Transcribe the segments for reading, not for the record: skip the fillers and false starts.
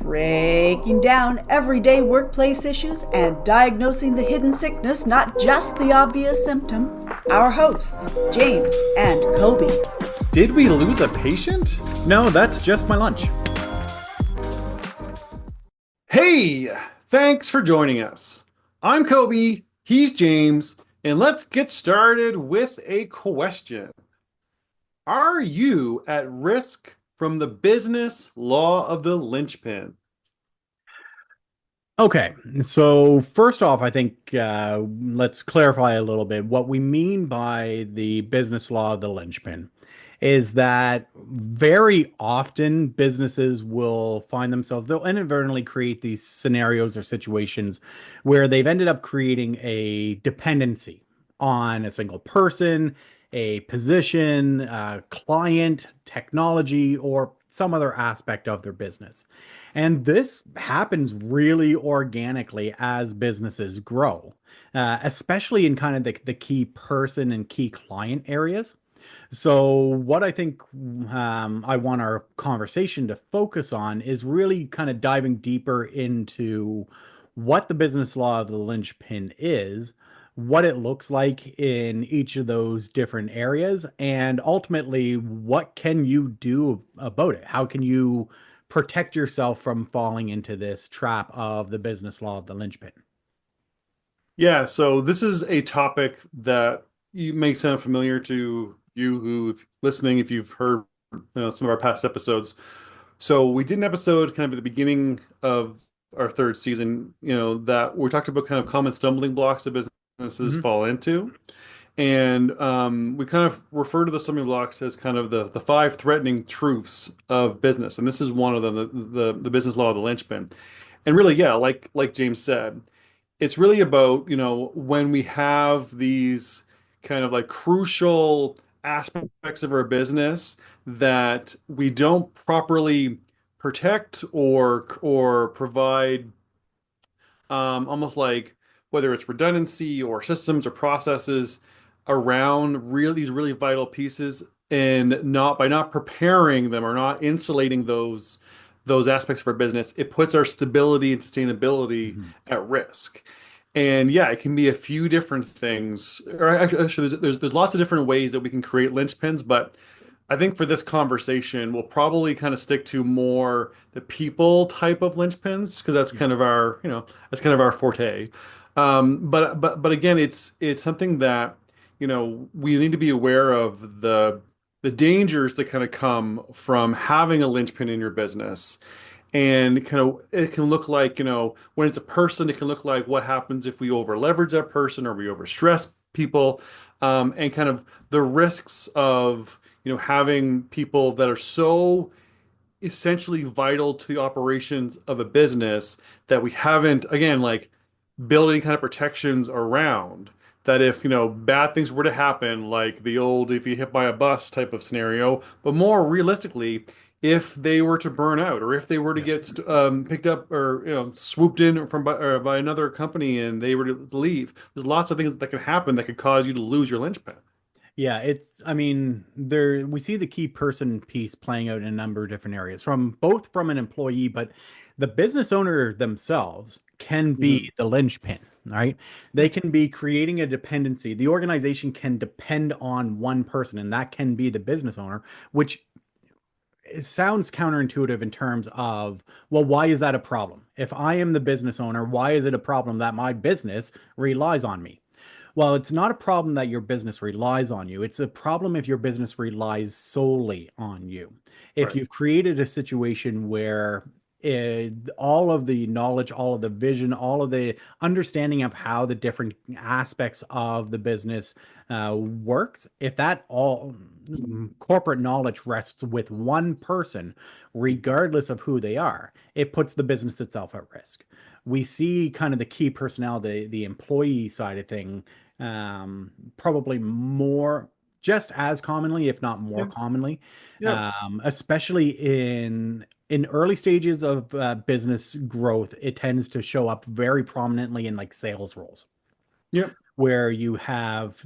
breaking down everyday workplace issues and diagnosing the hidden sickness, not just the obvious symptom. Our hosts, James and Kobe. Did we lose a patient? No, that's just my lunch. Hey, thanks for joining us. I'm Kobe, he's James, and let's get started with a question. Are you at risk from the business law of the linchpin? Okay, so first off, I think let's clarify a little bit. What we mean by the business law of the linchpin is that very often businesses will find themselves, they'll inadvertently create these scenarios or situations where they've ended up creating a dependency on a single person, a position, a client, technology, or some other aspect of their business. And this happens really organically as businesses grow, especially in kind of the key person and key client areas. So, what I think I want our conversation to focus on is really kind of diving deeper into what the business law of the linchpin is, what it looks like in each of those different areas, and ultimately, what can you do about it? How can you protect yourself from falling into this trap of the business law of the linchpin? Yeah, so this is a topic that you may sound familiar to you who've listening if you've heard some of our past episodes. So we did an episode kind of at the beginning of our third season, that we talked about kind of common stumbling blocks that businesses Mhm. fall into. And we kind of refer to the stumbling blocks as kind of the five threatening truths of business. And this is one of them, the business law of the linchpin. And really, yeah, like James said, it's really about, when we have these kind of like crucial aspects of our business that we don't properly protect or provide, almost like whether it's redundancy or systems or processes around these really vital pieces, and not by not preparing them or not insulating those aspects of our business, it puts our stability and sustainability Mhm. at risk. And yeah, it can be a few different things. Or actually, there's lots of different ways that we can create linchpins, but I think for this conversation, we'll probably kind of stick to more the people type of linchpins because that's Yeah. kind of our, that's kind of our forte. But again, it's something that, we need to be aware of the dangers that kind of come from having a linchpin in your business. And kind of it can look like, when it's a person, it can look like what happens if we over leverage that person or we overstress people, and kind of the risks of, having people that are so essentially vital to the operations of a business that we haven't, again, like build any kind of protections around. That if, bad things were to happen, like the old if you hit by a bus type of scenario, but more realistically, if they were to burn out or if they were to Yeah. get picked up or swooped in by another company and they were to leave, there's lots of things that could happen that could cause you to lose your linchpin. Yeah, I mean, there we see the key person piece playing out in a number of different areas, from both from an employee, but the business owner themselves can Mhm. be the linchpin, right? They can be creating a dependency. The organization can depend on one person, and that can be the business owner, which it sounds counterintuitive in terms of, well, why is that a problem? If I am the business owner, why is it a problem that my business relies on me? Well, it's not a problem that your business relies on you. It's a problem if your business relies solely on you. If Right. you've created a situation where all of the knowledge, all of the vision, all of the understanding of how the different aspects of the business works, if that all corporate knowledge rests with one person, regardless of who they are, it puts the business itself at risk. We see kind of the key personnel, the employee side of thing, probably more, just as commonly, if not more Yeah. commonly, Yep. especially in early stages of business growth. It tends to show up very prominently in like sales roles, Yep. where you have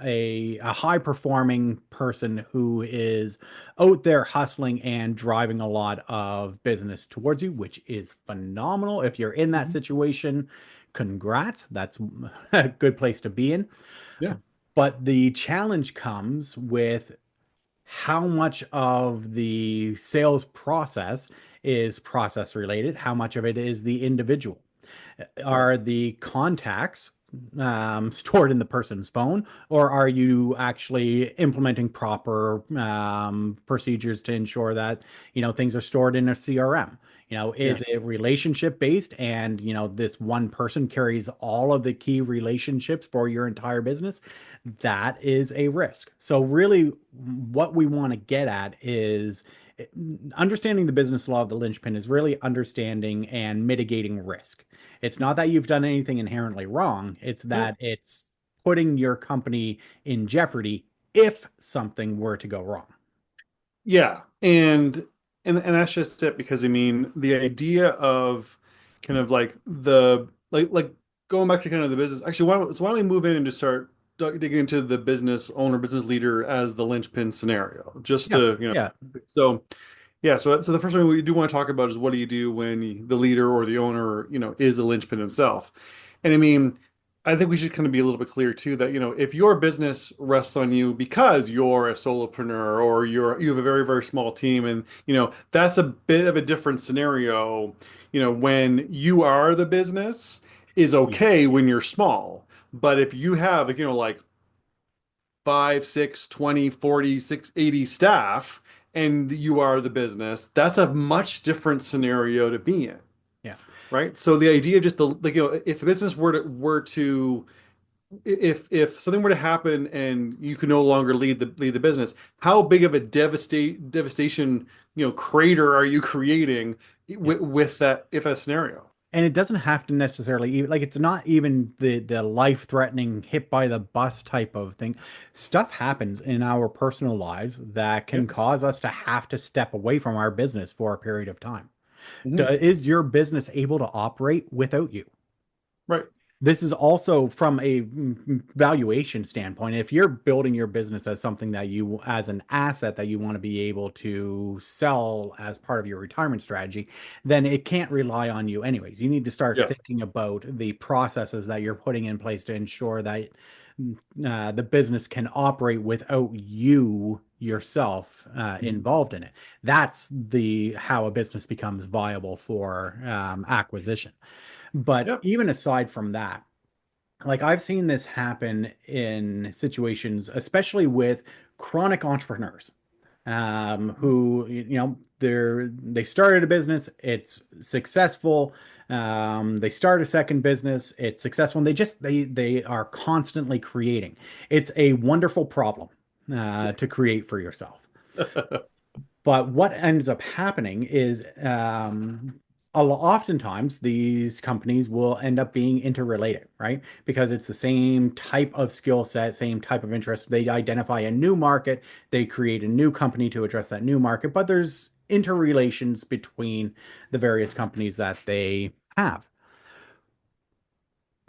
a high performing person who is out there hustling and driving a lot of business towards you, which is phenomenal. If you're in that Mhm. situation, congrats. That's a good place to be in. Yeah. But the challenge comes with how much of the sales process is process related, how much of it is the individual. Right. Are the contacts stored in the person's phone, or are you actually implementing proper procedures to ensure that things are stored in a CRM? Yeah. Is it relationship based, and this one person carries all of the key relationships for your entire business? That is a risk. So really, what we want to get at is understanding the business law of the linchpin is really understanding and mitigating risk. It's not that you've done anything inherently wrong, it's No. that it's putting your company in jeopardy if something were to go wrong. Yeah, and that's just it because I mean the idea of kind of like the like going back to kind of the business. Actually, why don't we move in and just start digging into the business owner, business leader as the linchpin scenario, just Yeah, to yeah, so yeah, so the first thing we do want to talk about is what do you do when the leader or the owner, is a linchpin himself. And I mean, I think we should kind of be a little bit clear too that, if your business rests on you because you're a solopreneur or you have a very, very small team and, that's a bit of a different scenario, when you are the business is yeah, okay when you're small. But if you have, like 5, 6, 20, 40, 6, 80 staff and you are the business, that's a much different scenario to be in, yeah. right? So the idea of just the like, if a business were to if something were to happen and you could no longer lead the business, how big of a devastation, crater are you creating Yeah. with that if a scenario? And it doesn't have to necessarily even like it's not even the life-threatening hit by the bus type of thing. Stuff happens in our personal lives that Yeah. can cause us to have to step away from our business for a period of time. Hmm. Is your business able to operate without you? Right. This is also from a valuation standpoint. If you're building your business as something that you, as an asset that you want to be able to sell as part of your retirement strategy, then it can't rely on you anyways. You need to start Yeah. thinking about the processes that you're putting in place to ensure that the business can operate without you yourself Mhm. involved in it. That's the how a business becomes viable for acquisition. But Yeah. even aside from that, like I've seen this happen in situations, especially with chronic entrepreneurs, who they started a business, it's successful. They start a second business, it's successful, and they are constantly creating. It's a wonderful problem to create for yourself. But what ends up happening is oftentimes these companies will end up being interrelated, right? Because it's the same type of skill set, same type of interest. They identify a new market, they create a new company to address that new market, but there's interrelations between the various companies that they have.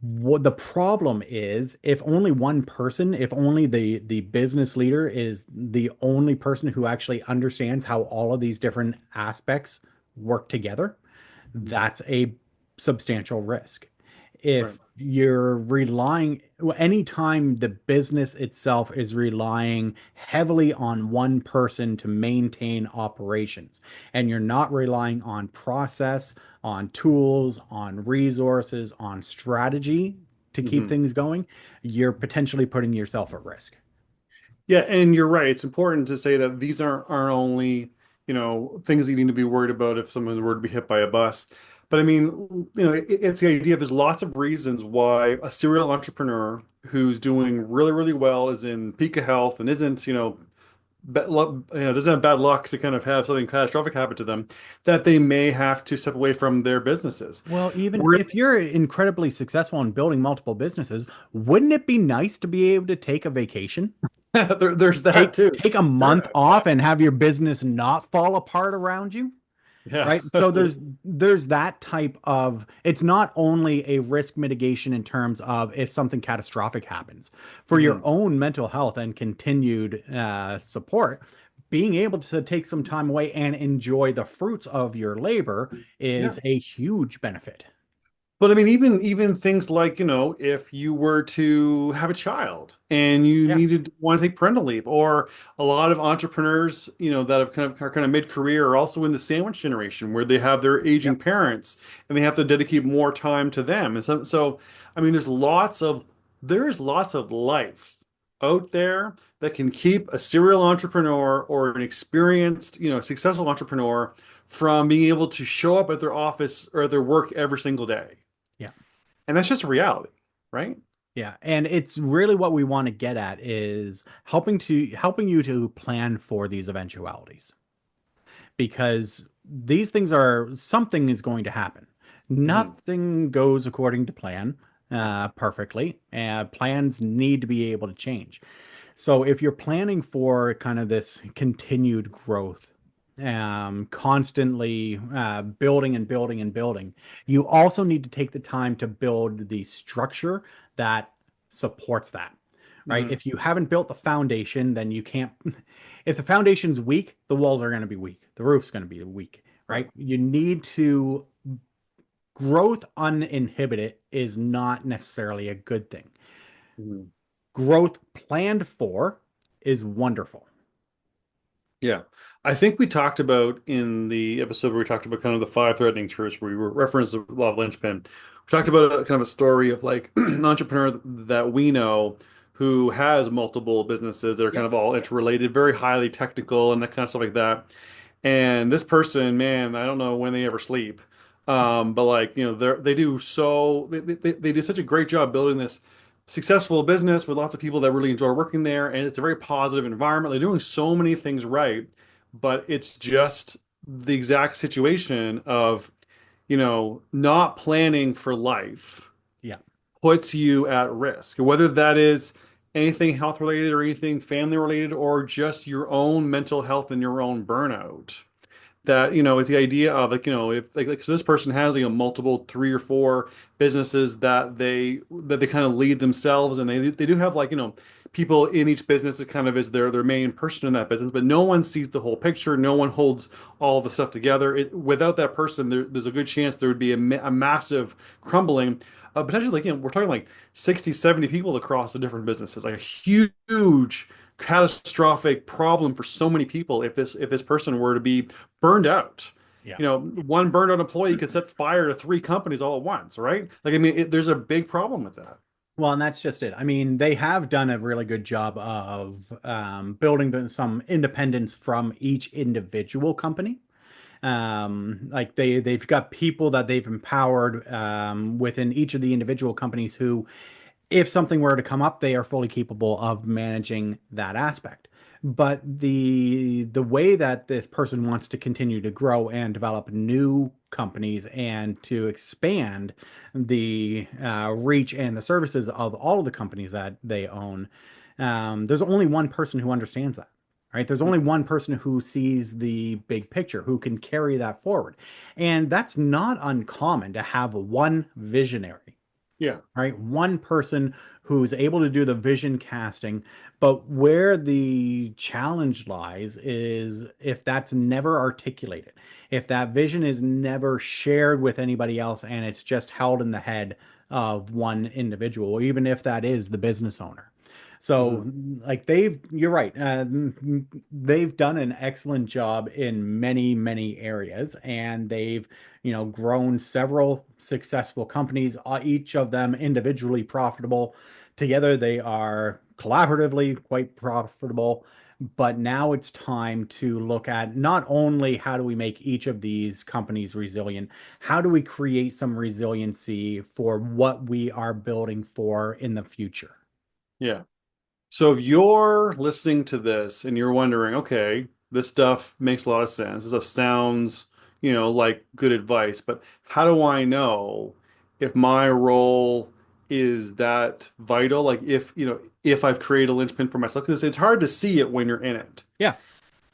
What the problem is, if only one person, if only the business leader is the only person who actually understands how all of these different aspects work together, that's a substantial risk. Right. If you're relying, anytime the business itself is relying heavily on one person to maintain operations, and you're not relying on process, on tools, on resources, on strategy to keep Mhm. things going, you're potentially putting yourself at risk. Yeah, and you're right. It's important to say that these aren't only, things that you need to be worried about if someone were to be hit by a bus. But I mean, it's the idea there's lots of reasons why a serial entrepreneur who's doing really, really well is in peak of health and isn't, bad luck, doesn't have bad luck to kind of have something catastrophic happen to them, that they may have to step away from their businesses. Well, even We're, if you're incredibly successful in building multiple businesses, wouldn't it be nice to be able to take a vacation? there's that too. Take a month Sure. off and have your business not fall apart around you, Yeah, right? So there's absolutely. there's that type of, it's not only a risk mitigation in terms of if something catastrophic happens for your Hmm. own mental health and continued support, being able to take some time away and enjoy the fruits of your labor Yeah. is a huge benefit. But I mean, even things like, if you were to have a child and you Yeah. needed want to take parental leave, or a lot of entrepreneurs, that have kind of mid-career are also in the sandwich generation where they have their aging Yep. parents and they have to dedicate more time to them. And so I mean, there's lots of life out there that can keep a serial entrepreneur or an experienced, successful entrepreneur from being able to show up at their office or at their work every single day. Yeah. And that's just a reality, right? Yeah, and it's really what we want to get at is helping you to plan for these eventualities because these things are something is going to happen. Hmm. Nothing goes according to plan perfectly. Plans need to be able to change. So if you're planning for kind of this continued growth, constantly building and building and building, you also need to take the time to build the structure that supports that, right? Hmm. If you haven't built the foundation, then you can't. If the foundation's weak, the walls are going to be weak. The roof's going to be weak, Right. right? You need to growth uninhibited is not necessarily a good thing. Hmm. Growth planned for is wonderful. Yeah. I think we talked about in the episode where we talked about kind of the five threatening truths where we were referenced the law of Linchpin. We talked about a kind of a story of like an entrepreneur that we know who has multiple businesses that are kind Yep. of all interrelated, very highly technical and that kind of stuff like that. And this person, man, I don't know when they ever sleep. But like, they do such a great job building this successful business with lots of people that really enjoy working there, and it's a very positive environment. They're doing so many things right, but it's just the exact situation of, not planning for life Yeah. puts you at risk, whether that is anything health related or anything family related or just your own mental health and your own burnout. That it's the idea of like if so this person has multiple three or four businesses that they kind of lead themselves, and they do have people in each business that kind of is their main person in that business, but no one sees the whole picture, no one holds all the stuff together. Without that person, there's a good chance there would be a massive crumbling, potentially, like we're talking like 60, 70 people across the different businesses, like a huge catastrophic problem for so many people if this person were to be burned out. Yeah. One burned out employee could set fire to three companies all at once, right? Like, I mean, there's a big problem with that. Well, and that's just it. I mean, they have done a really good job of building some independence from each individual company. Like they've got people that they've empowered within each of the individual companies who, if something were to come up, they are fully capable of managing that aspect. But the way that this person wants to continue to grow and develop new companies and to expand the reach and the services of all of the companies that they own, there's only one person who understands that. Right? There's only one person who sees the big picture, who can carry that forward. And that's not uncommon to have one visionary, Yeah. right? One person who's able to do the vision casting. But where the challenge lies is if that's never articulated, if that vision is never shared with anybody else and it's just held in the head of one individual, even if that is the business owner. Mhm. So, like you're right. They've done an excellent job in many, many areas, and they've grown several successful companies, each of them individually profitable. Together, they are collaboratively quite profitable. But now it's time to look at not only how do we make each of these companies resilient, how do we create some resiliency for what we are building for in the future? Yeah. So if you're listening to this and you're wondering, okay, this stuff makes a lot of sense. This stuff sounds, like good advice, but how do I know if my role is that vital? Like if I've created a linchpin for myself, because it's hard to see it when you're in it. Yeah.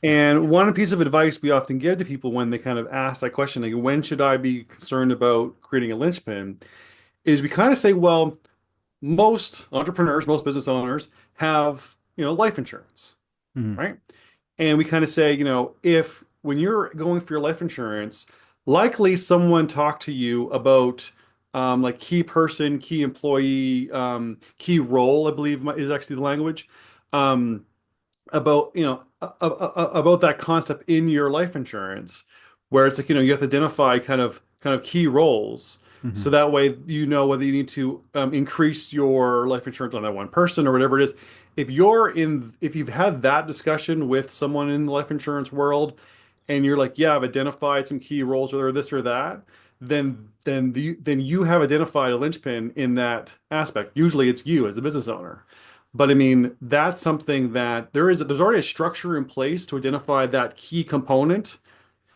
Yeah. And one piece of advice we often give to people when they kind of ask that question, like, when should I be concerned about creating a linchpin, is we kind of say, well, most entrepreneurs, most business owners have, life insurance, Mhm. right? And we kind of say, if when you're going for your life insurance, likely someone talked to you about like key person, key employee, key role, I believe is actually the language. About about that concept in your life insurance, where it's like, you have to identify kind of key roles, so Mhm. that way you know whether you need to increase your life insurance on that one person or whatever it is. If you've had that discussion with someone in the life insurance world, and you're like, yeah, I've identified some key roles or this or that, then you have identified a linchpin in that aspect. Usually it's you as a business owner. But I mean, that's something that there's already a structure in place to identify that key component.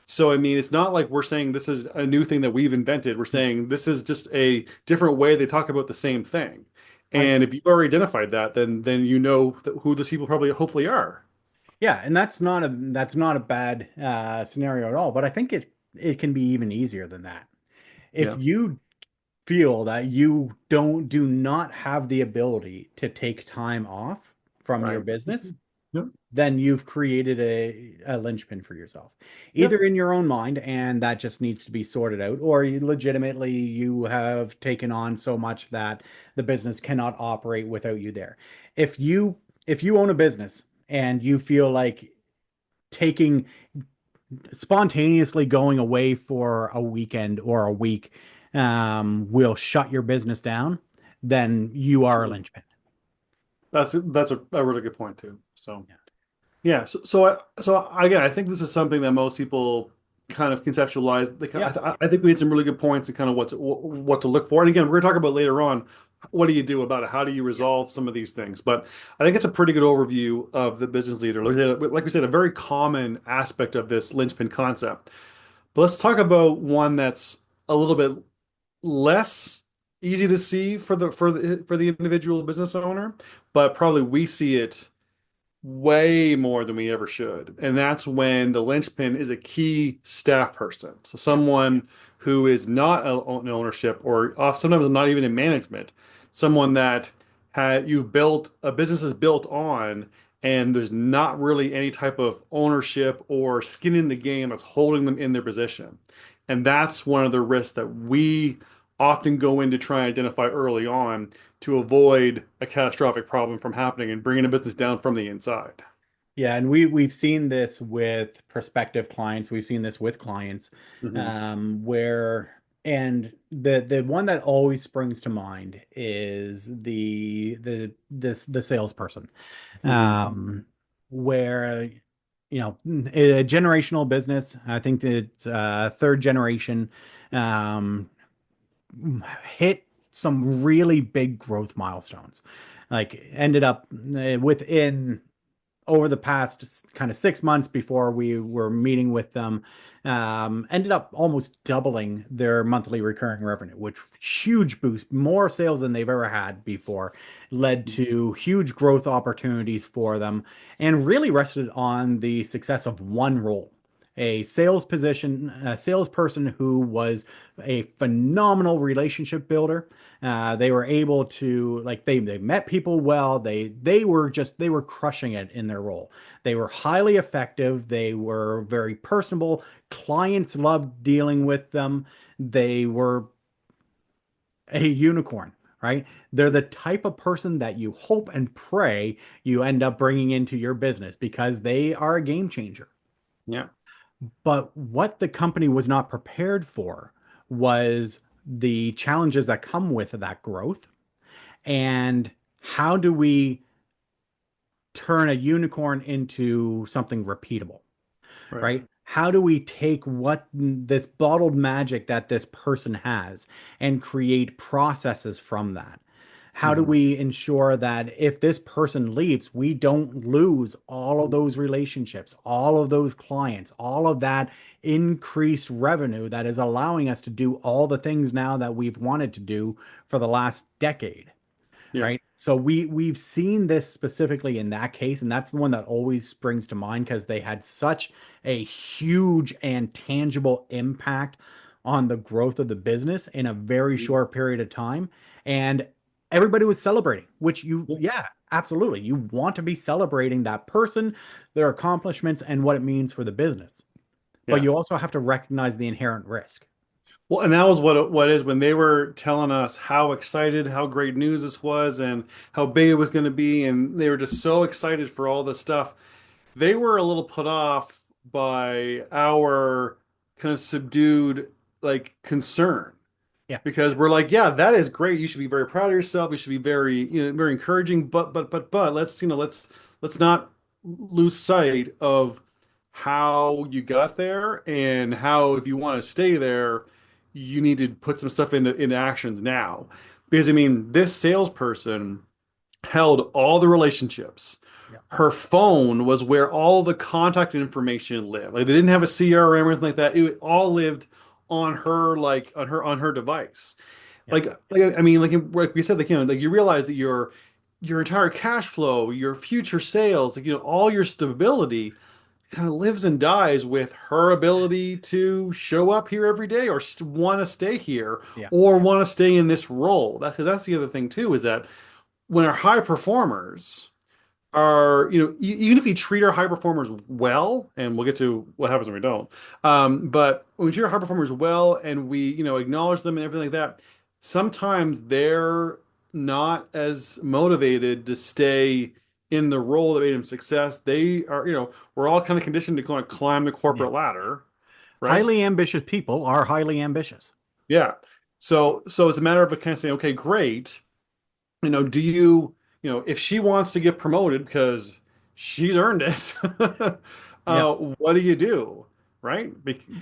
So I mean, it's not like we're saying this is a new thing that we've invented. We're saying this is just a different way they talk about the same thing. I And if you've already identified that, then you know who those people probably hopefully are. Yeah, and that's not a bad scenario at all. But I think it can be even easier than that. If Yeah. you feel that you do not have the ability to take time off from your Right. business, Yep. then you've created a linchpin for yourself, either Yep. in your own mind, and that just needs to be sorted out, or legitimately you have taken on so much that the business cannot operate without you there. If you if you own a business and you feel like taking spontaneously going away for a weekend or a week will shut your business down, then you are a linchpin. That's a really good point too. So. Yeah. Yeah, again, I think this is something that most people kind of conceptualize. Yeah. I think we had some really good points and kind of what to look for. And again, we're going to talk about later on, what do you do about it? How do you Yeah. resolve some of these things? But I think it's a pretty good overview of the business leader. Like we said, a very common aspect of this linchpin concept. But let's talk about one that's a little bit less easy to see for the individual business owner, but probably we see it way more than we ever should. And that's when the linchpin is a key staff person. So Yeah. someone who is not in ownership or sometimes not even in management, someone that you've built a business is built on, and there's not really any type of ownership or skin in the game that's holding them in their position. And that's one of the risks that we often go in to try and identify early on to avoid a catastrophic problem from happening and bringing a business down from the inside. Yeah, and we've seen this with prospective clients. We've seen this with clients, Hmm. where and the one that always springs to mind is the salesperson, Hmm. where a generational business. I think that it's third generation, um, hit some really big growth milestones. Like ended up within over the past kind of 6 months before we were meeting with them, ended up almost doubling their monthly recurring revenue, which huge boost, more sales than they've ever had before, led to huge growth opportunities for them, and really rested on the success of one role. A salesperson who was a phenomenal relationship builder. They were able to they met people well. They were crushing it in their role. They were highly effective. They were very personable. Clients loved dealing with them. They were a unicorn, right? They're the type of person that you hope and pray you end up bringing into your business because they are a game changer. Yeah, But what the company was not prepared for was the challenges that come with that growth. And how do we turn a unicorn into something repeatable, right. right? How do we take what this bottled magic that this person has and create processes from that? How do Hmm. we ensure that if this person leaves, we don't lose all of those relationships, all of those clients, all of that increased revenue that is allowing us to do all the things now that we've wanted to do for the last decade? Yeah. right? So we've seen this specifically in that case, and that's the one that always springs to mind because they had such a huge and tangible impact on the growth of the business in a very short period of time. And everybody was celebrating, which yeah, absolutely. You want to be celebrating that person, their accomplishments, and what it means for the business. But Yeah. you also have to recognize the inherent risk. Well, and that was what is when they were telling us how excited, how great news this was, and how big it was going to be, and they were just so excited for all this stuff. They were a little put off by our kind of subdued like concern Yeah. because we're like, yeah, that is great. You should be very proud of yourself. You should be very, very encouraging. But let's not lose sight of how you got there and how if you want to stay there, you need to put some stuff into actions now. Because I mean, this salesperson held all the relationships. Yeah. Her phone was where all the contact information lived. Like they didn't have a CRM or anything like that. It all lived on her, like on her device. Yeah. Like I mean, like we said, like like you realize that your entire cash flow, your future sales, like all your stability kind of lives and dies with her ability to show up here every day or want to stay here Yeah. or want to stay in this role. That's the other thing too, is that when our high performers are, even if we treat our high performers well, and we'll get to what happens when we don't, but when we treat our high performers well and we, acknowledge them and everything like that, sometimes they're not as motivated to stay in the role that made them success. They are, we're all kind of conditioned to kind of climb the Yeah. corporate ladder, right? Highly ambitious people are highly ambitious. Yeah. So it's a matter of kind of saying, okay, great. Do if she wants to get promoted because she's earned it, Yeah. what do you do? Right?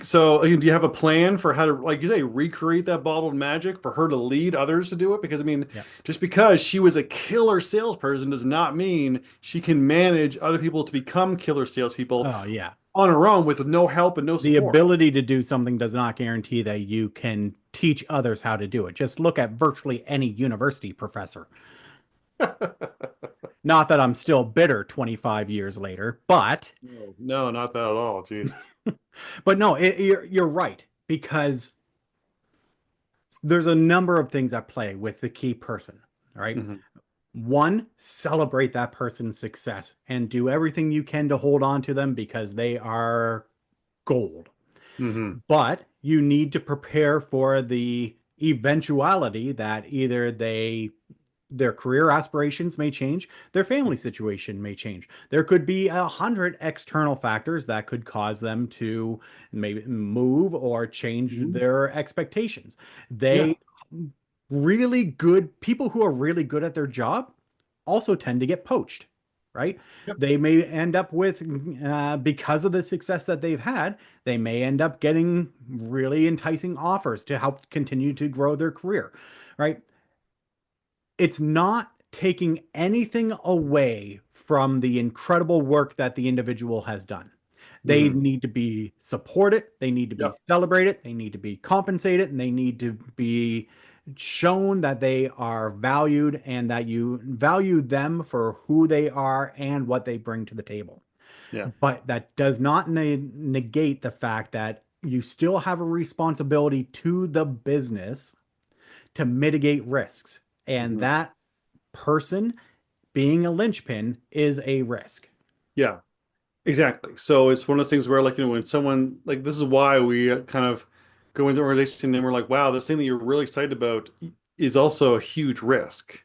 So, do you have a plan for how to, like you say, recreate that bottled magic for her to lead others to do it? Because, I mean, Yeah. just because she was a killer salesperson does not mean she can manage other people to become killer salespeople Oh, yeah. on her own with no help and no The support. ability to do something does not guarantee that you can teach others how to do it. Just look at virtually any university professor. Not that I'm still bitter 25 years later, No, no, not that at all. Jeez. but no, you're right because there's a number of things at play with the key person. All right. Hmm. One, celebrate that person's success and do everything you can to hold on to them because they are gold. Hmm. But you need to prepare for the eventuality that either their career aspirations may change, their family situation may change. There could be 100 external factors that could cause them to maybe move or change Hmm. their expectations. Yeah. They really good people who are really good at their job also tend to get poached, right? Yep. They may end up with, because of the success that they've had, they may end up getting really enticing offers to help continue to grow their career, right? It's not taking anything away from the incredible work that the individual has done. They Hmm. need to be supported, they need to be Yep. celebrated, they need to be compensated, and they need to be shown that they are valued and that you value them for who they are and what they bring to the table. Yeah. But that does not negate the fact that you still have a responsibility to the business to mitigate risks. And Hmm. that person being a linchpin is a risk. Yeah. Exactly. So it's one of those things where, like, when someone, like, this is why we kind of go into the organization and we're like, wow, this thing that you're really excited about is also a huge risk.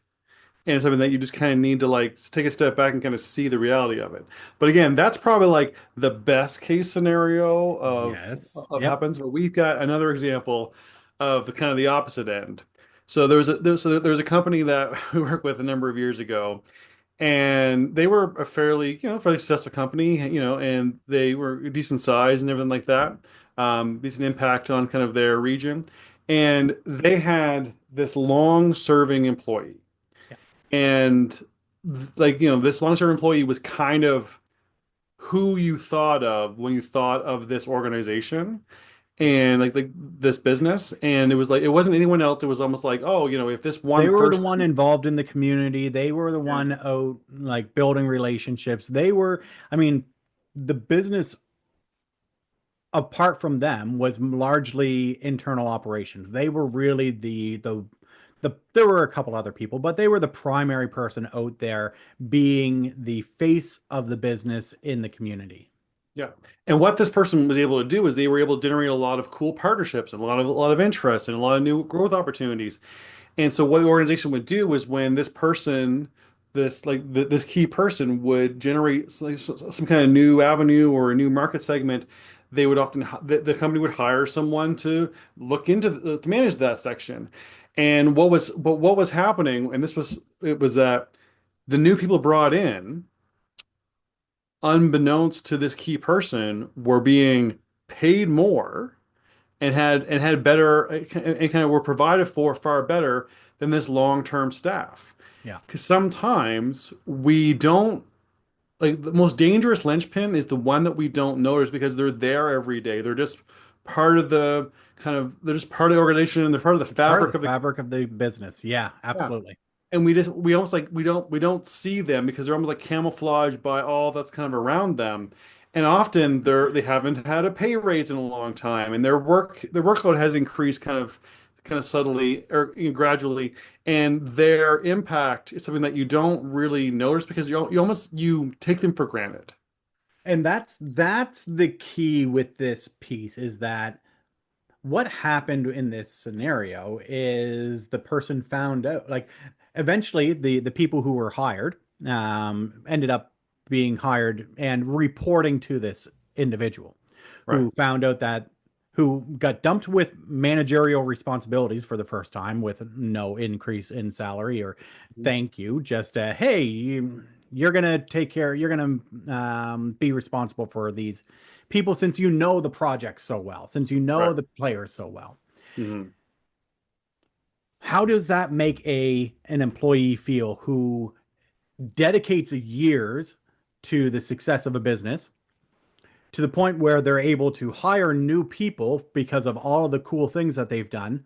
And it's something that you just kind of need to, like, take a step back and kind of see the reality of it. But again, that's probably like the best case scenario Yes. of Yep. happens. But we've got another example of the kind of the opposite end. So there was a company that we worked with a number of years ago, and they were a fairly successful company, and they were a decent size and everything like that, decent impact on kind of their region, and they had this long-serving employee, Yeah. and like this long-serving employee was kind of who you thought of when you thought of this organization, and like this business, and it was like it wasn't anyone else. It was almost like, oh, if this They one were the one person. involved in the community. They were the Yeah. one out like building relationships. They were, I mean, the business apart from them was largely internal operations. They were really the there were a couple other people, but they were the primary person out there being the face of the business in the community. Yeah. And what this person was able to do is they were able to generate a lot of cool partnerships and a lot of interest and a lot of new growth opportunities. And so what the organization would do was when this person, this key person would generate some kind of new avenue or a new market segment, they would often the company would hire someone to look into to manage that section. And what was happening, and it was that the new people brought in, unbeknownst to this key person, were being paid more and had better and kind of were provided for far better than this long-term staff. Yeah. Because sometimes we don't like the most dangerous linchpin is the one that we don't notice because they're there every day. They're just part of the they're just part of the organization and they're part of the Part of fabric the of the. fabric of the business. Yeah, Yeah. absolutely. And we almost like we don't see them because they're almost like camouflaged by all that's kind of around them. And often they haven't had a pay raise in a long time, and their workload has increased kind of subtly or gradually, and their impact is something that you don't really notice because you take them for granted. And that's the key with this piece is that what happened in this scenario is the person found out like eventually the people who were hired ended up being hired and reporting to this individual Right. who found out that who got dumped with managerial responsibilities for the first time with no increase in salary or thank you, just hey, you're gonna take care, you're gonna be responsible for these people since you know the project so well, since you know Right. the players so well. Hmm. How does that make an employee feel who dedicates years to the success of a business to the point where they're able to hire new people because of all of the cool things that they've done,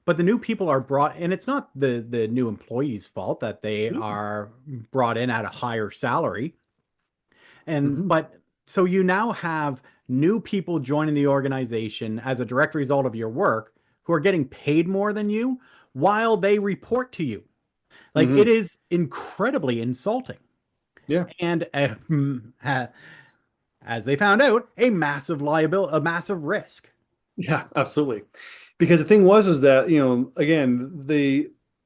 but the new people are brought and it's not the new employees' fault that they are brought in at a higher salary. And Hmm. but so you now have new people joining the organization as a direct result of your work who are getting paid more than you while they report to you. Like it Hmm. is incredibly insulting. Yeah. And as they found out, a massive liability, a massive risk. Yeah, absolutely. Because the thing was is that, again,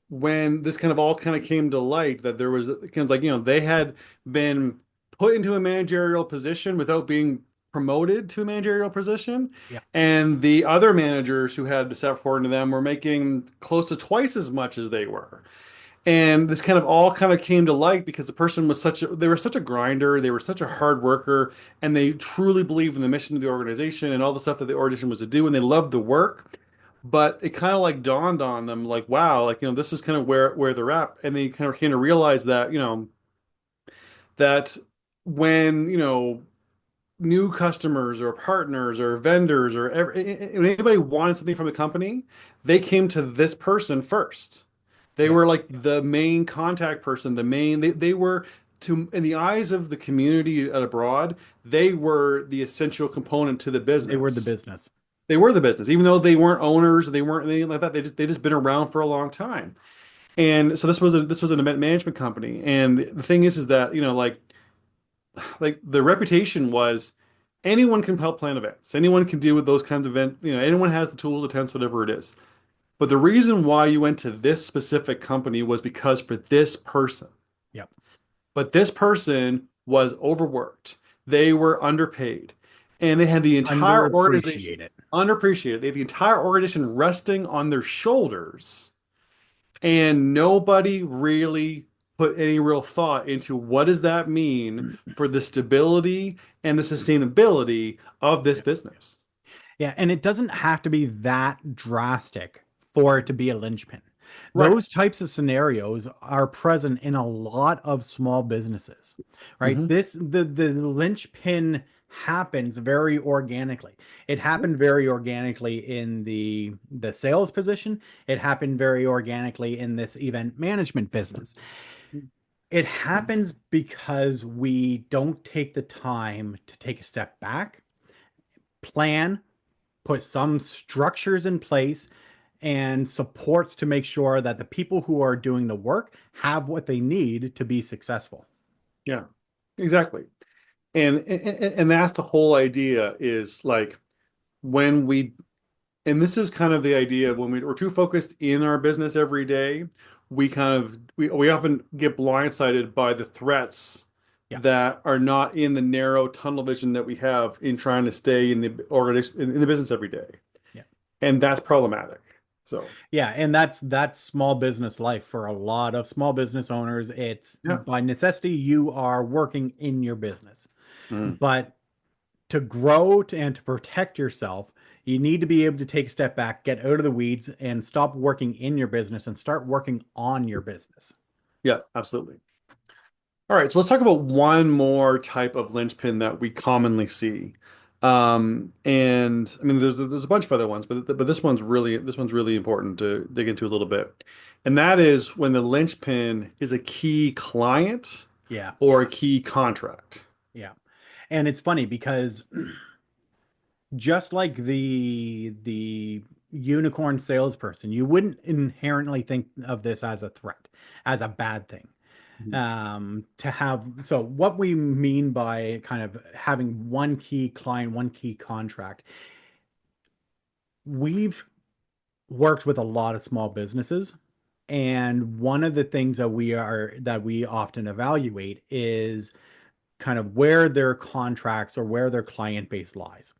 when this kind of all kind of came to light that there was kind of like, they had been put into a managerial position without being promoted to a managerial position. Yeah. And the other managers who had to step forward to them were making close to twice as much as they were. And this kind of all kind of came to light because the person was they were such a grinder, they were such a hard worker, and they truly believed in the mission of the organization and all the stuff that the organization was to do, and they loved the work. But it kind of like dawned on them, like, wow, like, this is kind of where they're at. And they kind of realized that, that when, new customers or partners or vendors or when anybody wanted something from the company, they came to this person first. They Yeah. were like the main contact person, they were to in the eyes of the community at abroad, they were the essential component to the They were the business. business. They were the business, even though they weren't owners, they weren't anything like that. They just been around for a long time. And so this was an event management company. And the thing is that, like the reputation was anyone can help plan events. Anyone can do with those kinds of events. Anyone has the tools, the tents, whatever it is. But the reason why you went to this specific company was because for this person. Yep. But this person was overworked. They were underpaid. And they had the entire organization Underappreciated. underappreciated. They had the entire organization resting on their shoulders. And nobody really put any real thought into what does that mean for the stability and the sustainability of this business. Yeah, and it doesn't have to be that drastic for it to be a linchpin. Right. Those types of scenarios are present in a lot of small businesses, right? Hmm. The linchpin happens very organically. It happened very organically in the sales position. It happened very organically in this event management business. It happens because we don't take the time to take a step back, plan, put some structures in place and supports to make sure that the people who are doing the work have what they need to be successful. Yeah, exactly. And that's the whole idea is like when we and this is kind of the idea when we're too focused in our business every day, we often get blindsided by the threats Yeah. that are not in the narrow tunnel vision that we have in trying to stay in the organization in the business every day. Yeah. And that's problematic. So, Yeah, and that's small business life for a lot of small business owners. It's yeah. by necessity you are working in your business. Mm. But to grow and to protect yourself, you need to be able to take a step back, get out of the weeds, and stop working in your business and start working on your business. Yeah, absolutely. All right, so let's talk about one more type of linchpin that we commonly see. And I mean, there's a bunch of other ones, but this one's really important to dig into a little bit. And that is when the linchpin is a key client Yeah, or a key contract. yeah. And it's funny because just like the unicorn salesperson, you wouldn't inherently think of this as a threat, as a bad thing. Mhm. To have, so what we mean by kind of having one key client, one key contract, we've worked with a lot of small businesses, and one of the things that we often evaluate is kind of where their contracts or where their client base lies,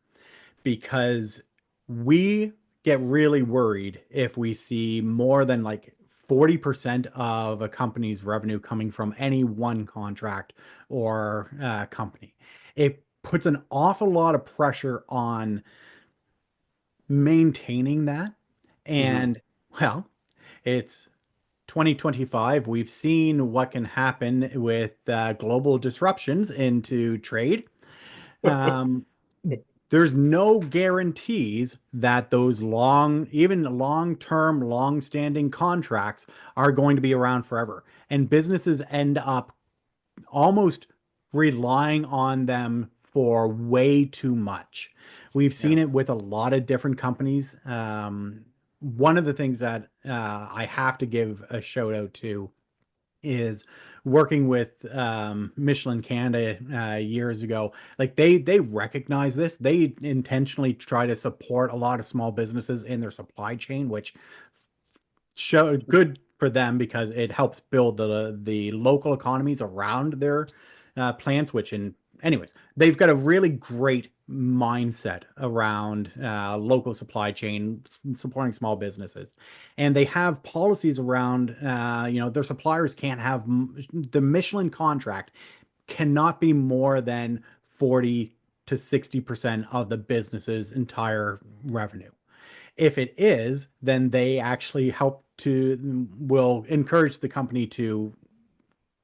because we get really worried if we see more than like 40% of a company's revenue coming from any one contract or company. It puts an awful lot of pressure on maintaining that. Mhm. And well, it's 2025. We've seen what can happen with global disruptions into trade. Um, there's no guarantees that those even long-term, long-standing contracts are going to be around forever. And businesses end up almost relying on them for way too much. We've Yeah. seen it with a lot of different companies. One of the things that I have to give a shout out to is working with Michelin Canada years ago. Like they recognize this. They intentionally try to support a lot of small businesses in their supply chain, which show good for them because it helps build the local economies around their plants. Which, in anyways, they've got a really great mindset around local supply chain supporting small businesses, and they have policies around their suppliers can't have the Michelin contract cannot be more than 40 to 60% of the business's entire revenue. If it is, then they actually will encourage the company to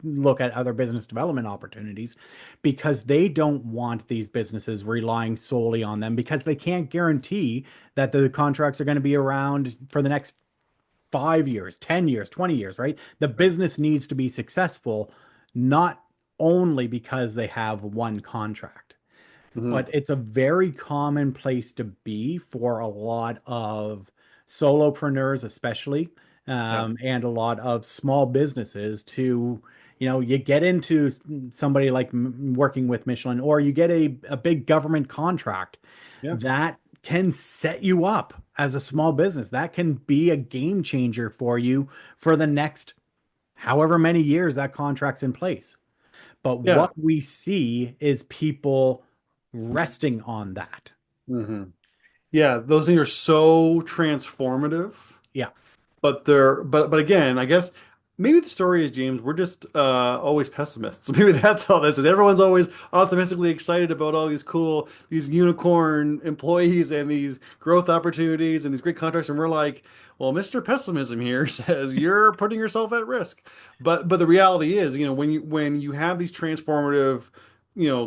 look at other business development opportunities, because they don't want these businesses relying solely on them, because they can't guarantee that the contracts are going to be around for the next 5 years, 10 years, 20 years, right? The business needs to be successful, not only because they have one contract. Mhm. But it's a very common place to be for a lot of solopreneurs, especially, Yeah. and a lot of small businesses to, you get into somebody like working with Michelin, or you get a big government contract Yeah. that can set you up as a small business. That can be a game changer for you for the next however many years that contract's in place. But Yeah. what we see is people resting on that. Mhm. Yeah, those things are so transformative. Yeah. But again, I guess maybe the story is, James, we're just always pessimists. Maybe that's all this is. Everyone's always optimistically excited about all these unicorn employees and these growth opportunities and these great contracts, and we're like, well, Mr. Pessimism here says you're putting yourself at risk. But the reality is, when you have these transformative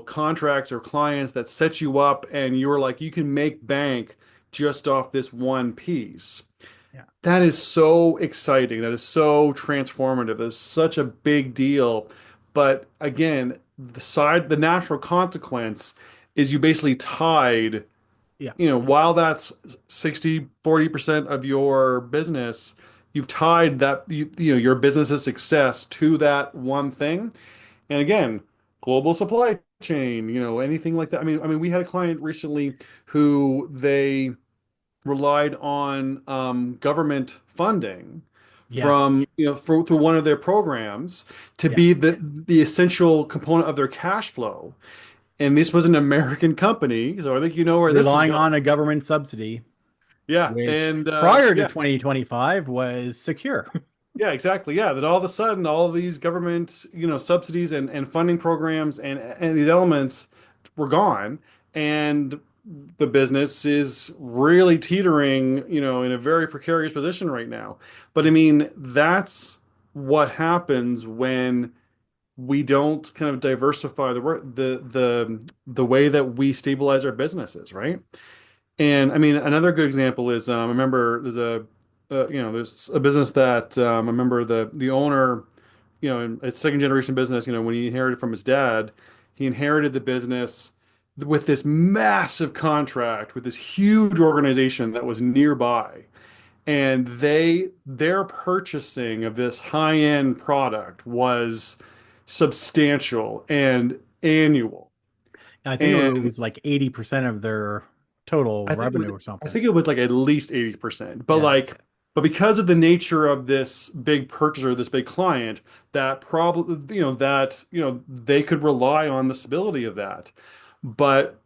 contracts or clients that set you up and you're like, you can make bank just off this one piece. Yeah. That is so exciting. That is so transformative. That is such a big deal. But again, the natural consequence is you basically tied, Yeah. while that's 60-40% of your business, you've tied that, your business's success to that one thing. And again, global supply chain, anything like that. I mean, we had a client recently who they relied on government funding Yeah. from through one of their programs to Yeah. be the essential component of their cash flow. And this was an American company, so I think you know where this is Relying going. on a government subsidy, Yeah, which and prior to yeah, 2025 was secure. yeah, exactly. Yeah, that all of a sudden all of these government, subsidies and funding programs and these elements were gone, and the business is really teetering, in a very precarious position right now. But I mean, that's what happens when we don't kind of diversify the way that we stabilize our businesses, right? And I mean, another good example is I remember there's a business that I remember the owner, it's second generation business. When he inherited from his dad, he inherited the business with this massive contract with this huge organization that was nearby, and their purchasing of this high-end product was substantial and annual. I think it And was like 80% of their total I think it was revenue or I something. think it was like at least 80%. But Yeah. but because of the nature of this big purchaser, this big client, that probably they could rely on the stability of that. But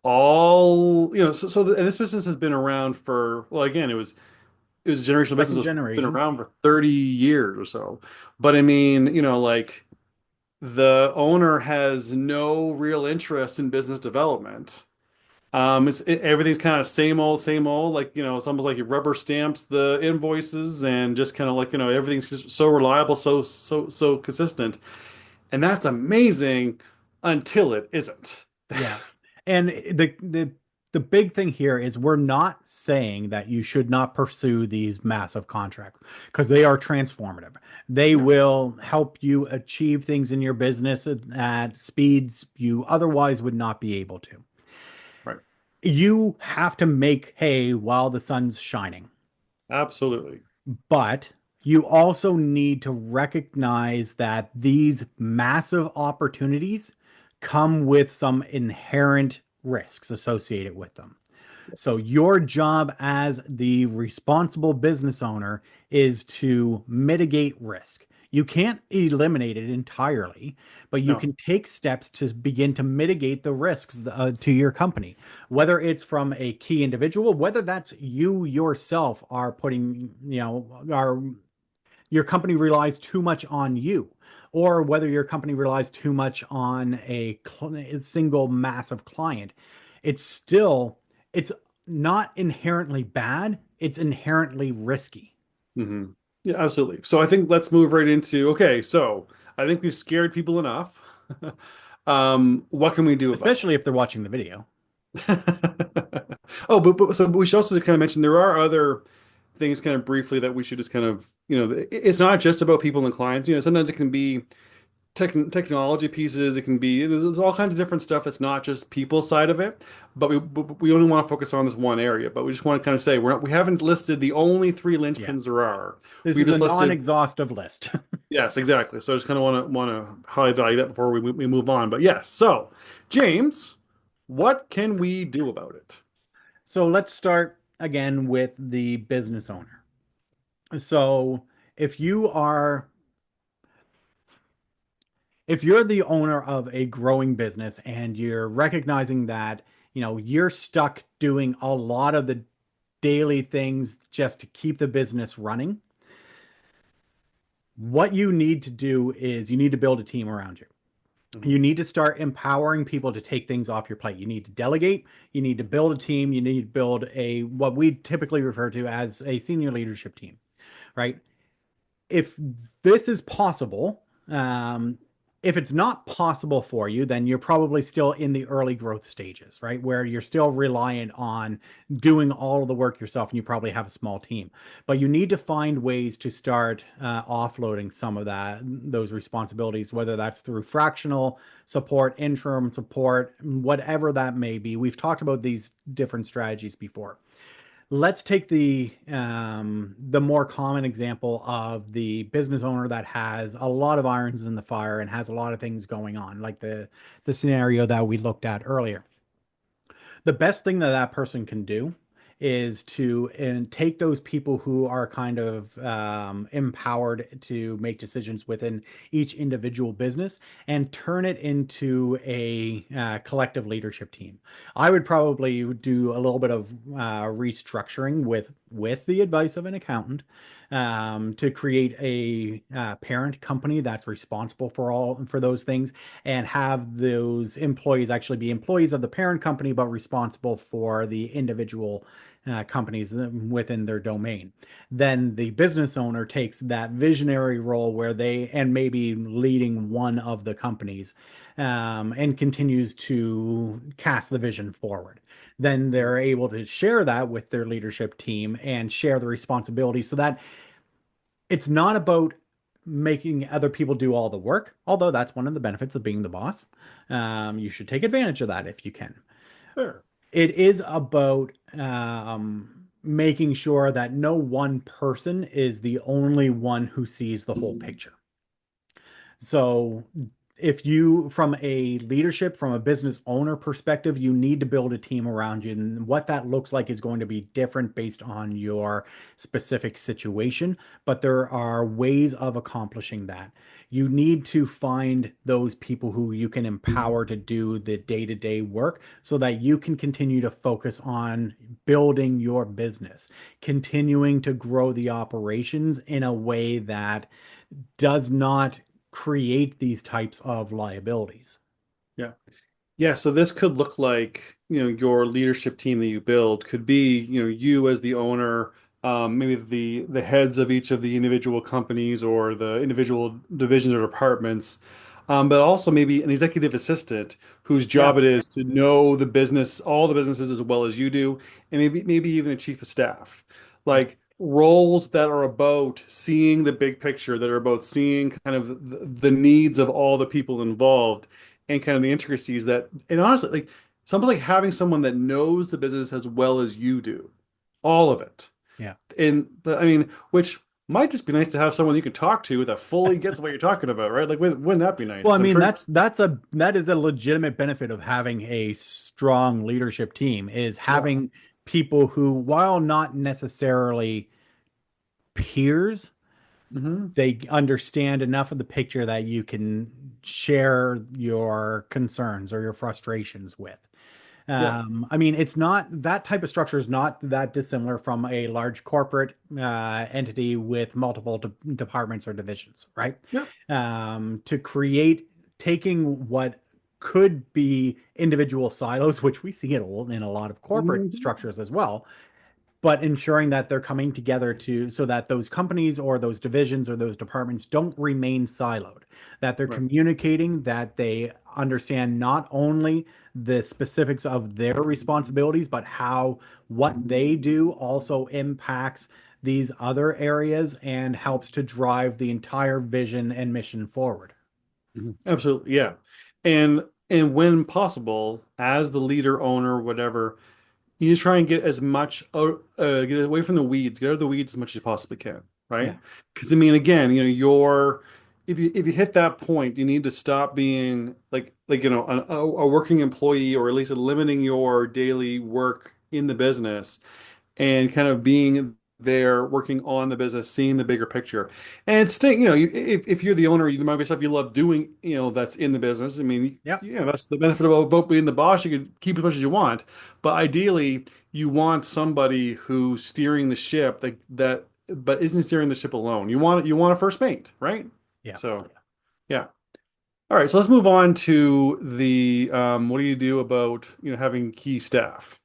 and this business has been around for, well, again, it was a generational business Second that's been generation. around for 30 years or so. But I mean, like the owner has no real interest in business development. Everything's kind of same old. Like, it's almost like he rubber stamps the invoices and just kind of like, everything's just so reliable, so consistent. And that's amazing until it isn't. Yeah. And the big thing here is we're not saying that you should not pursue these massive contracts because they are transformative. They Yeah. will help you achieve things in your business at speeds you otherwise would not be able to. Right. You have to make hay while the sun's shining. Absolutely. But you also need to recognize that these massive opportunities come with some inherent risks associated with them. So, your job as the responsible business owner is to mitigate risk. You can't eliminate it entirely, but you No. can take steps to begin to mitigate the risks to your company, whether it's from a key individual, whether that's you yourself are putting, are your company relies too much on you, or whether your company relies too much on a single massive client. It's not inherently bad, it's inherently risky. Hmm. Yeah, absolutely. So I think let's move right into, okay, so I think we've scared people enough. What can we do about Especially if they're watching the video. it? Oh, but we should also kind of mention there are other things kind of briefly that we should just kind of, it's not just about people and clients. Sometimes it can be technology pieces. It can be, there's all kinds of different stuff that's not just people side of it. But we only want to focus on this one area. But we just want to kind of say we haven't listed the only three Yeah. linchpins there are. This We is a just listed, non-exhaustive list. yes, exactly. So I just kind of want to highlight that before we move on. But yes, so James, what can we do about it? So let's start again with the business owner. So if you are if you're the owner of a growing business and you're recognizing that, you're stuck doing a lot of the daily things just to keep the business running, what you need to do is you need to build a team around you. Mhm. You need to start empowering people to take things off your plate. You need to delegate, you need to build a team, you need to build a what we typically refer to as a senior leadership team, right? If this is possible, If it's not possible for you, then you're probably still in the early growth stages, right? Where you're still reliant on doing all of the work yourself and you probably have a small team. But you need to find ways to start offloading some of those responsibilities, whether that's through fractional support, interim support, whatever that may be. We've talked about these different strategies before. Let's take the more common example of the business owner that has a lot of irons in the fire and has a lot of things going on, like the scenario that we looked at earlier. The best thing that that person can do is to and take those people who are kind of empowered to make decisions within each individual business and turn it into a collective leadership team. I would probably do a little bit of restructuring with the advice of an accountant to create a parent company that's responsible for those things and have those employees actually be employees of the parent company, but responsible for the individual companies within their domain. Then the business owner takes that visionary role where and maybe leading one of the companies and continues to cast the vision forward. Then they're able to share that with their leadership team and share the responsibility so that it's not about making other people do all the work, although that's one of the benefits of being the boss. You should take advantage of that if you can. Sure. It is about making sure that no one person is the only one who sees the whole picture. So if you, from a leadership, from a business owner perspective, you need to build a team around you. And what that looks like is going to be different based on your specific situation. But there are ways of accomplishing that. You need to find those people who you can empower to do the day-to-day work so that you can continue to focus on building your business, continuing to grow the operations in a way that does not create these types of liabilities. Yeah. Yeah, so this could look like, your leadership team that you build could be, you as the owner, maybe the heads of each of the individual companies or the individual divisions or departments, but also maybe an executive assistant whose Yeah. job it is to know the business, all the businesses as well as you do, and maybe even a chief of staff. Yeah. Like roles that are about seeing the big picture, that are about seeing kind of the needs of all the people involved and kind of the intricacies that, and honestly, like something like having someone that knows the business as well as you do, all of it. Yeah. And but I mean, which might just be nice to have someone you can talk to that fully gets what you're talking about, right? Like, wouldn't that be nice? Well, I Because I'm mean, sure. that is a legitimate benefit of having a strong leadership team is Yeah. having people who, while not necessarily peers, Hmm. they understand enough of the picture that you can share your concerns or your frustrations with. Yeah. I mean, it's not that type of structure is not that dissimilar from a large corporate entity with multiple departments or divisions, right? Yeah. To create taking what could be individual silos, which we see it in a lot of corporate Mhm. structures as well, but ensuring that they're coming together to so that those companies or those divisions or those departments don't remain siloed, that they're Right. communicating, that they understand not only the specifics of their responsibilities, but how what they do also impacts these other areas and helps to drive the entire vision and mission forward. Mhm. Absolutely. Yeah. And when possible, as the leader, owner, whatever, you just try and get as much get away from the weeds, get out of the weeds as much as you possibly can, right? Yeah. Because I mean, again, you're if you hit that point, you need to stop being like a working employee, or at least limiting your daily work in the business and kind of being there working on the business, seeing the bigger picture. And it's if you're the owner, there might be stuff you love doing, that's in the business. I mean, Yeah. that's the benefit about being the boss. You can keep as much as you want, but ideally, you want somebody who's steering the ship but isn't steering the ship alone. You want a first mate, right? Yeah. So, yeah. All right, so let's move on to the what do you do about, having key staff?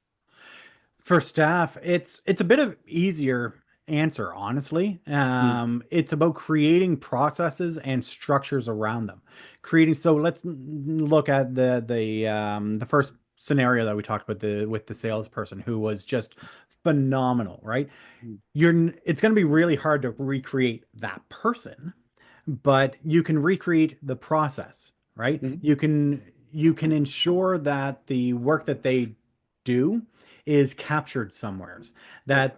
For staff, it's a bit of easier answer, honestly. Mm, It's about creating processes and structures around them. Creating, so let's look at the first scenario that we talked about, the with the salesperson who was just phenomenal, right? mm, It's going to be really hard to recreate that person, but you can recreate the process, right? mm, You can ensure that the work that they do is captured somewheres, yeah, that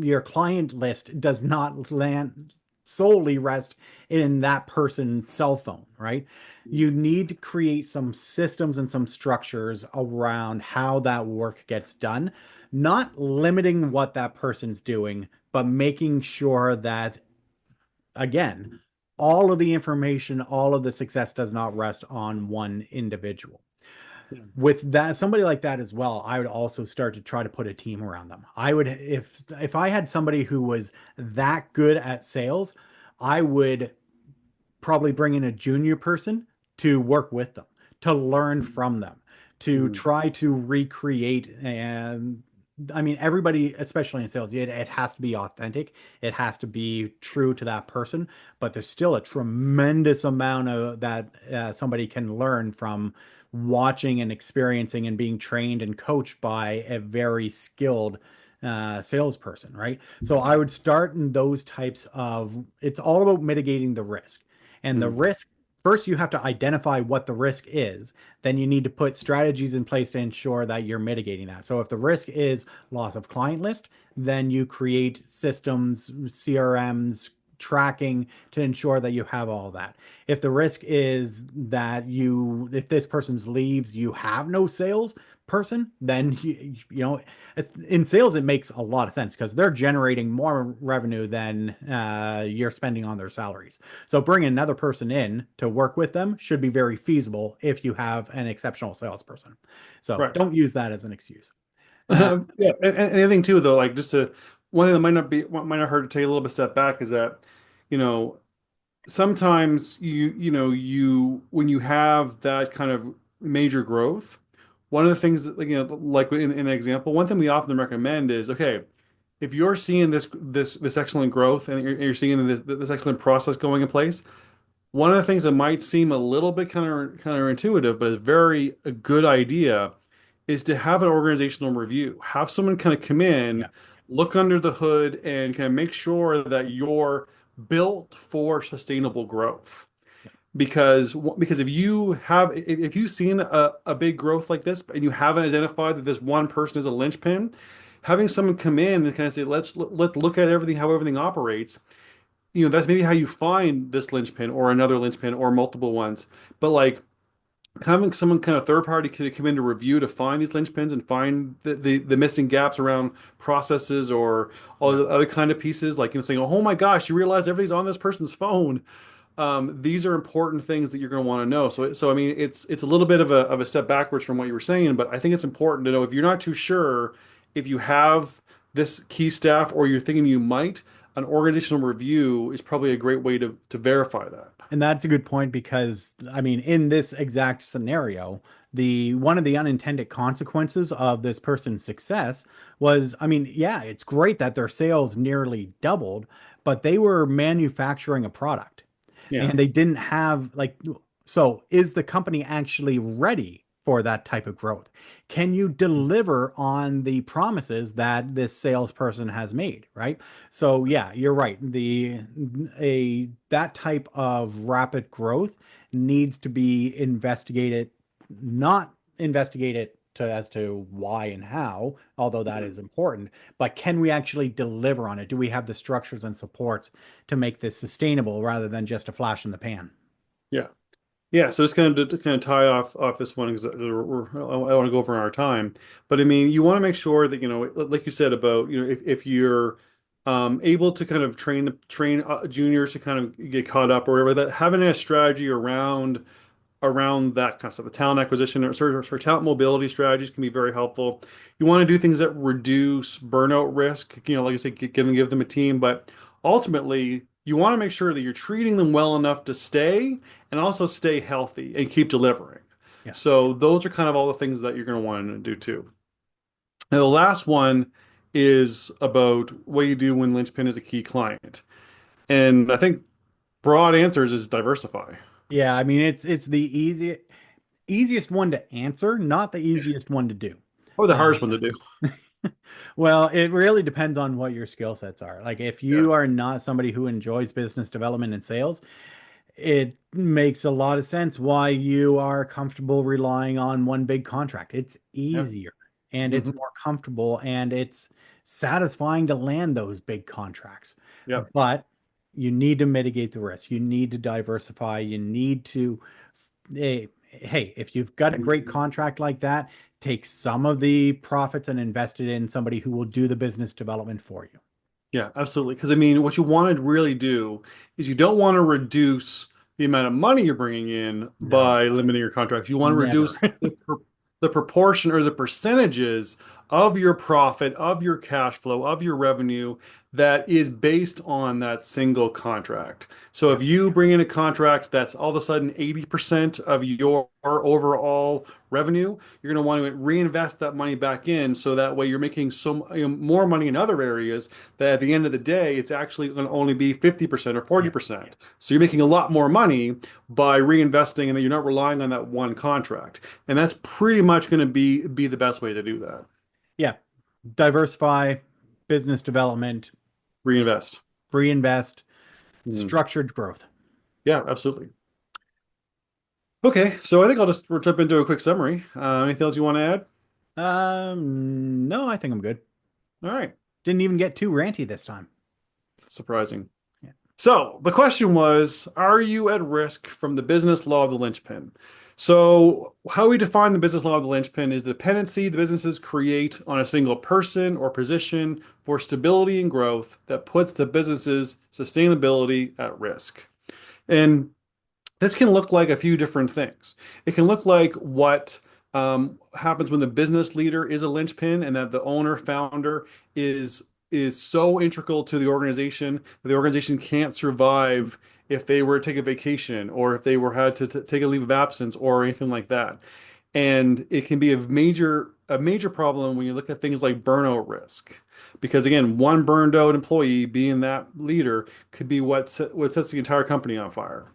your client list does not land solely rest in that person's cell phone, right? mm, You need to create some systems and some structures around how that work gets done, not limiting what that person's doing, but making sure that, again, all of the information, all of the success does not rest on one individual. yeah, With that, somebody like that as well, I would also start to try to put a team around them. I would, if I had somebody who was that good at sales, I would probably bring in a junior person to work with them, to learn from them, to mm, try to recreate. And I mean, everybody, especially in sales, it has to be authentic. It has to be true to that person. But there's still a tremendous amount of that somebody can learn from watching and experiencing and being trained and coached by a very skilled salesperson, right? So I would start in those types of, it's all about mitigating the risk. And the mm, risk, first, you have to identify what the risk is. Then you need to put strategies in place to ensure that you're mitigating that. So if the risk is loss of client list, then you create systems, CRMs, tracking to ensure that you have all that. If the risk is that if this person's leaves, you have no sales person, then in sales it makes a lot of sense because they're generating more revenue than you're spending on their salaries. So bringing another person in to work with them should be very feasible if you have an exceptional salesperson. So right. don't use that as an excuse. Uh, Yeah, and the other thing too, though, like just to one thing that might not hurt to take a little bit step back is that, you know, sometimes you when you have that kind of major growth, one of the things that, like, like in an example, one thing we often recommend is, okay, if you're seeing this excellent growth and you're seeing this excellent process going in place, one of the things that might seem a little bit counterintuitive, but is very a good idea, is to have an organizational review. Have someone kind of come in, yeah, look under the hood, and kind of make sure that you're built for sustainable growth. yeah, Because if you've seen a big growth like this and you haven't identified that this one person is a linchpin, having someone come in and kind of say, let's look at everything, how everything operates, that's maybe how you find this linchpin or another linchpin or multiple ones. But like having someone kind of third party to come in to review to find these linchpins and find the missing gaps around processes or all yeah. the other kind of pieces, like saying, oh my gosh, you realize everything's on this person's phone. These are important things that you're going to want to know. So I mean, it's a little bit of a step backwards from what you were saying, but I think it's important to know if you're not too sure if you have this key staff or you're thinking you might, an organizational review is probably a great way to verify that. And that's a good point because, I mean, in this exact scenario, the one of the unintended consequences of this person's success was, I mean, yeah, it's great that their sales nearly doubled, but they were manufacturing a product Yeah. and they didn't have like, so is the company actually ready for that type of growth? Can you deliver on the promises that this salesperson has made, right? So yeah, you're right. A that type of rapid growth needs to be investigated, not investigated as to why and how, although that is important, but can we actually deliver on it? Do we have the structures and supports to make this sustainable rather than just a flash in the pan? Yeah. Yeah, so just kind of to kind of tie off this one because I want to go over our time, but I mean you want to make sure that like you said about if you're able to kind of train juniors to kind of get caught up or whatever, that having a strategy around that kind of stuff. The talent acquisition or talent mobility strategies can be very helpful. You want to do things that reduce burnout risk, like I said, give them a team, but ultimately you want to make sure that you're treating them well enough to stay and also stay healthy and keep delivering. Yeah. So those are kind of all the things that you're going to want to do too. Now, the last one is about what you do when Linchpin is a key client. And I think broad answers is diversify. Yeah, I mean it's the easiest one to answer, not the easiest one to do. Or the Uh, hardest one to do. well, it really depends on what your skill sets are. Like if Yeah. you are not somebody who enjoys business development and sales, it makes a lot of sense why you are comfortable relying on one big contract. It's Yeah. easier and it's Hmm. more comfortable and it's satisfying to land those big contracts. Yeah. But you need to mitigate the risk. You need to diversify. You need to, hey, if you've got a great contract like that, take some of the profits and invest it in somebody who will do the business development for you. Yeah, absolutely. Because I mean, what you want to really do is you don't want to reduce the amount of money you're bringing in No, by limiting your contracts. You want to never. reduce the proportion or the percentages of your profit, of your cash flow, of your revenue that is based on that single contract. So Yeah. if you bring in a contract that's all of a sudden 80% of your overall revenue, you're going to want to reinvest that money back in so that way you're making more money in other areas that at the end of the day, it's actually going to only be 50% or Yeah. 40%. So you're making a lot more money by reinvesting and then you're not relying on that one contract. And that's pretty much going to be the best way to do that. Yeah. Diversify, business development, Reinvest. reinvest, Mhm. structured growth. Yeah, absolutely. Okay, so I think I'll just jump into a quick summary. Anything else you want to add? No, I think I'm good. All right, Didn't even get too ranty this time. that's surprising. Yeah. So the question was, are you at risk from the business law of the linchpin? So how we define the business law of the linchpin is the dependency the businesses create on a single person or position for stability and growth that puts the business's sustainability at risk. And this can look like a few different things. It can look like what happens when the business leader is a linchpin and that the owner founder is is so integral to the organization that the organization can't survive if they were to take a vacation or if they were had to take a leave of absence or anything like that. And it can be a major problem when you look at things like burnout risk. Because again, one burned out employee being that leader could be what sets the entire company on fire.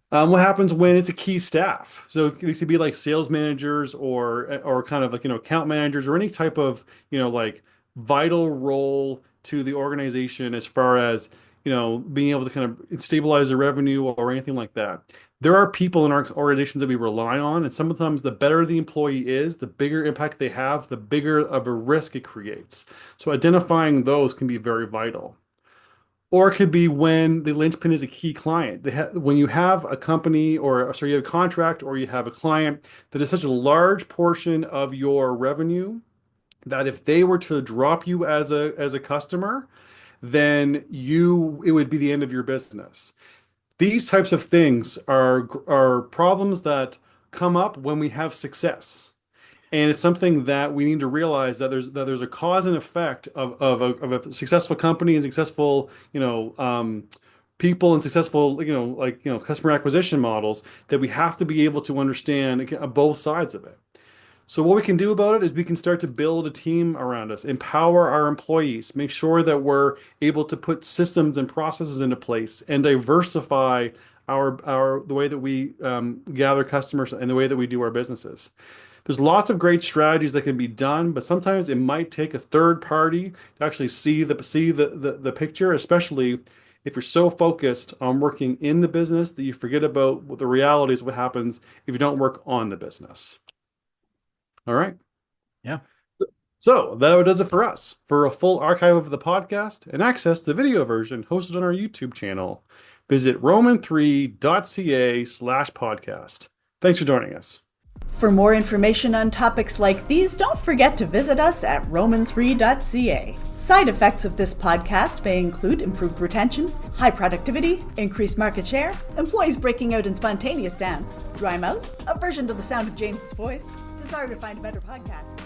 What happens when it's a key staff? So these could be like sales managers or kind of like account managers or any type of like vital role to the organization as far as being able to kind of stabilize the revenue or anything like that. There are people in our organizations that we rely on, and sometimes the better the employee is, the bigger impact they have, the bigger of a risk it creates. So identifying those can be very vital. Or it could be when the linchpin is a key client. When you have a company or sorry, you have a contract or you have a client that is such a large portion of your revenue that if they were to drop you as a customer, then it would be the end of your business. These types of things are problems that come up when we have success. And it's something that we need to realize that there's a cause and effect of a successful company and successful, people and successful, customer acquisition models that we have to be able to understand both sides of it. So what we can do about it is we can start to build a team around us, empower our employees, make sure that we're able to put systems and processes into place and diversify our the way that we gather customers and the way that we do our businesses. There's lots of great strategies that can be done, but sometimes it might take a third party to actually see the picture, especially if you're so focused on working in the business that you forget about what the realities of what happens if you don't work on the business. All right. Yeah. So that does it for us. For a full archive of the podcast and access to the video version hosted on our YouTube channel, visit roman3.ca/podcast. Thanks for joining us. For more information on topics like these, don't forget to visit us at roman3.ca. Side effects of this podcast may include improved retention, high productivity, increased market share, employees breaking out in spontaneous dance, dry mouth, aversion to the sound of James's voice, desire to find a better podcast.